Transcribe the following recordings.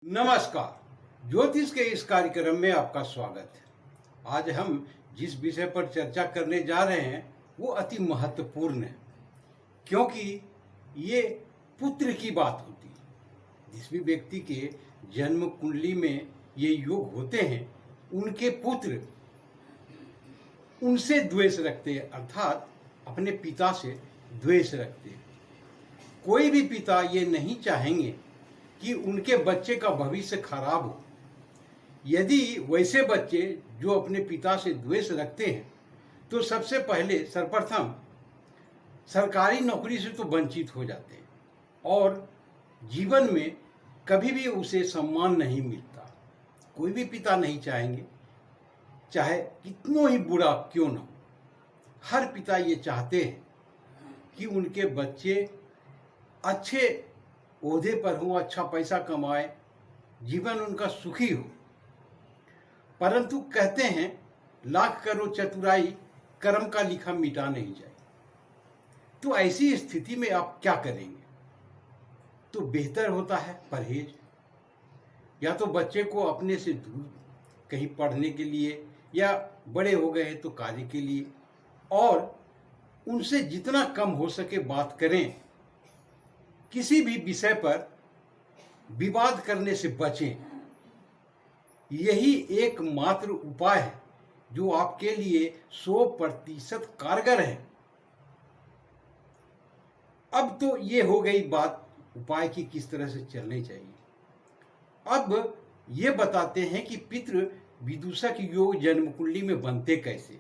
नमस्कार। ज्योतिष के इस कार्यक्रम में आपका स्वागत है। आज हम जिस विषय पर चर्चा करने जा रहे हैं वो अति महत्वपूर्ण है, क्योंकि ये पुत्र की बात होती है। जिस भी व्यक्ति के जन्म कुंडली में ये योग होते हैं, उनके पुत्र उनसे द्वेष रखते हैं, अर्थात अपने पिता से द्वेष रखते हैं। कोई भी पिता ये नहीं चाहेंगे कि उनके बच्चे का भविष्य खराब हो। यदि वैसे बच्चे जो अपने पिता से द्वेष रखते हैं, तो सबसे पहले सर्वप्रथम सरकारी नौकरी से तो वंचित हो जाते हैं और जीवन में कभी भी उसे सम्मान नहीं मिलता। कोई भी पिता नहीं चाहेंगे, चाहे कितना ही बुरा क्यों न हो। हर पिता ये चाहते हैं कि उनके बच्चे अच्छे ओहदे पर हो, अच्छा पैसा कमाए, जीवन उनका सुखी हो। परंतु कहते हैं लाख करो चतुराई, कर्म का लिखा मिटा नहीं जाए। तो ऐसी स्थिति में आप क्या करेंगे? तो बेहतर होता है परहेज। या तो बच्चे को अपने से दूर कहीं पढ़ने के लिए, या बड़े हो गए हैं तो कार्य के लिए, और उनसे जितना कम हो सके बात करें। किसी भी विषय पर विवाद करने से बचें। यही एकमात्र उपाय है जो आपके लिए 100% कारगर है। अब तो ये हो गई बात उपाय की किस तरह से चलनी चाहिए। अब ये बताते हैं कि पितृ विदूषक योग जन्म कुंडली में बनते कैसे।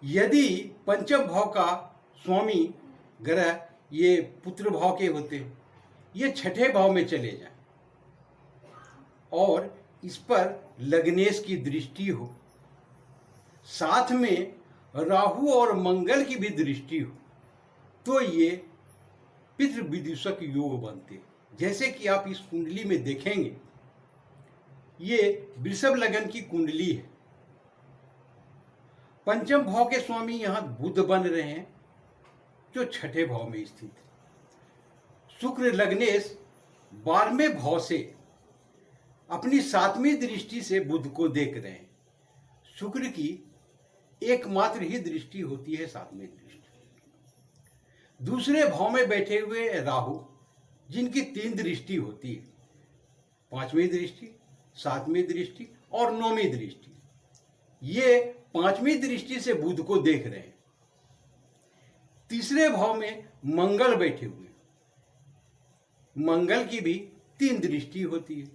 यदि पंचम भाव का स्वामी ग्रह ये पुत्र भाव के होते, ये छठे भाव में चले जाएं और इस पर लग्नेश की दृष्टि हो, साथ में राहु और मंगल की भी दृष्टि हो, तो ये पितृ विदूषक योग बनते। जैसे कि आप इस कुंडली में देखेंगे, ये वृषभ लगन की कुंडली है। पंचम भाव के स्वामी यहां बुध बन रहे हैं जो छठे भाव में स्थित है। शुक्र लग्नेश 12वें भाव से अपनी 7वीं दृष्टि से बुध को देख रहे हैं। शुक्र की एकमात्र ही दृष्टि होती है 7वीं दृष्टि। दूसरे भाव में बैठे हुए राहु, जिनकी 3 दृष्टि होती है, 5वीं दृष्टि, 7वीं दृष्टि और 9वीं दृष्टि। ये 5वीं दृष्टि से बुध को देख रहे हैं। तीसरे भाव में मंगल बैठे हुए, मंगल की भी 3 दृष्टि होती है,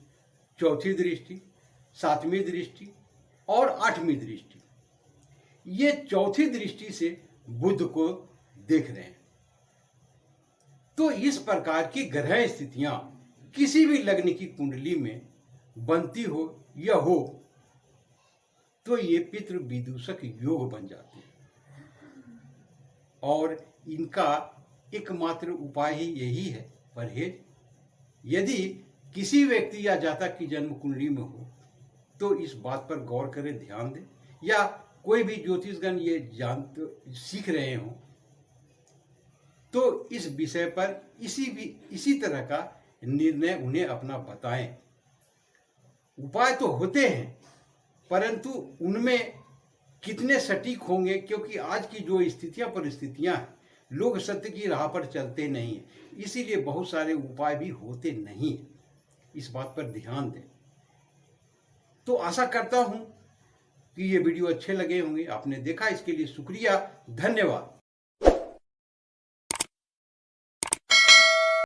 4थी दृष्टि, 7वीं दृष्टि और 8वीं दृष्टि। ये 4थी दृष्टि से बुध को देख रहे हैं। तो इस प्रकार की ग्रह स्थितियां किसी भी लग्न की कुंडली में बनती हो या हो, तो ये पितृ विदूषक योग बन जाते हैं। और इनका एकमात्र उपाय ही यही है परहेज। यदि किसी व्यक्ति या जातक की जन्म कुंडली में हो, तो इस बात पर गौर करें, ध्यान दें, या कोई भी ज्योतिषगण ये सीख रहे हो, तो इस विषय पर इसी तरह का निर्णय उन्हें अपना बताएं। उपाय तो होते हैं, परंतु उनमें कितने सटीक होंगे, क्योंकि आज की जो परिस्थितियां हैं, लोग सत्य की राह पर चलते नहीं हैं, इसीलिए बहुत सारे उपाय भी होते नहीं। इस बात पर ध्यान दें। तो आशा करता हूं कि ये वीडियो अच्छे लगे होंगे। आपने देखा, इसके लिए शुक्रिया, धन्यवाद।